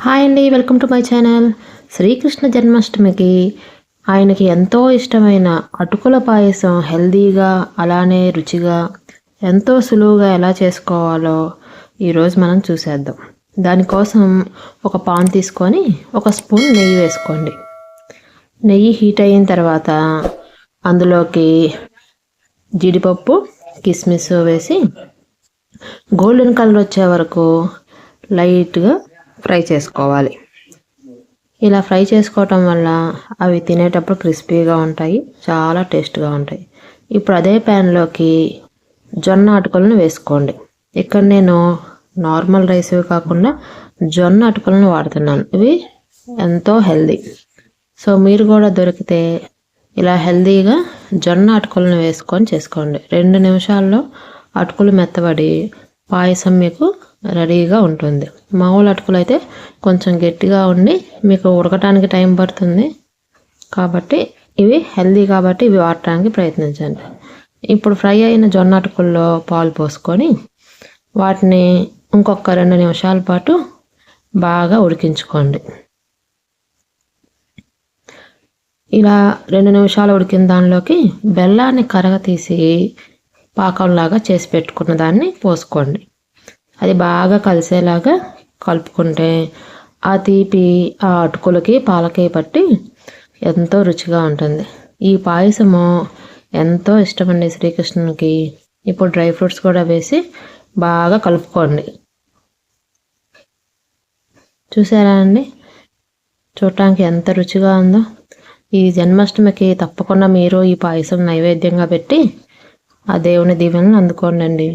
Hi అండి, welcome to my channel. Srikrishna జన్మాష్టమికి ఆయనకి ఎంతో ఇష్టమైన అటుకుల పాయసం హెల్దీగా అలానే రుచిగా ఎంతో సులువుగా ఎలా చేసుకోవాలో ఈరోజు మనం చూసేద్దాం. దానికోసం ఒక పాన్ తీసుకొని ఒక స్పూన్ నెయ్యి వేసుకోండి. నెయ్యి హీట్ అయిన తర్వాత అందులోకి జీడిపప్పు కిస్మిస్ వేసి గోల్డెన్ కలర్ వచ్చే వరకు లైట్గా ఫ్రై చేసుకోవాలి. ఇలా ఫ్రై చేసుకోవటం వల్ల అవి తినేటప్పుడు క్రిస్పీగా ఉంటాయి, చాలా టేస్ట్గా ఉంటాయి. ఇప్పుడు అదే ప్యాన్లోకి జొన్న అటుకులను వేసుకోండి. ఇక్కడ నేను నార్మల్ రైస్ కాకుండా జొన్న అటుకులను వాడుతున్నాను. ఇవి ఎంతో హెల్దీ. సో మీరు కూడా దొరికితే ఇలా హెల్దీగా జొన్న అటుకులను వేసుకొని చేసుకోండి. 2 నిమిషాల్లో అటుకులు మెత్తబడి పాయసం మీకు రెడీగా ఉంటుంది. మామూలు అటుకులు అయితే కొంచెం గట్టిగా ఉండి మీకు ఉడకటానికి టైం పడుతుంది. కాబట్టి ఇవి హెల్దీ కాబట్టి ఇవి వాడటానికి ప్రయత్నించండి. ఇప్పుడు ఫ్రై అయిన జొన్న అటుకుల్లో పాలు పోసుకొని వాటిని ఇంకొక 2 నిమిషాల పాటు బాగా ఉడికించుకోండి. ఇలా 2 నిమిషాలు ఉడికిన దానిలోకి బెల్లాన్ని కరగ తీసి పాకంలాగా చేసి పెట్టుకున్న దాన్ని పోసుకోండి. అది బాగా కలిసేలాగా కలుపుకుంటే ఆ తీపి ఆ అటుకులకి పాలకి పట్టి ఎంతో రుచిగా ఉంటుంది. ఈ పాయసము ఎంతో ఇష్టమండి శ్రీకృష్ణునికి. ఇప్పుడు డ్రై ఫ్రూట్స్ కూడా వేసి బాగా కలుపుకోండి. చూసారా అండి, చూడటానికి ఎంత రుచిగా ఉందో. ఈ జన్మాష్టమికి తప్పకుండా మీరు ఈ పాయసం నైవేద్యంగా పెట్టి ఆ దేవుని దీవెనలు అందుకోండి.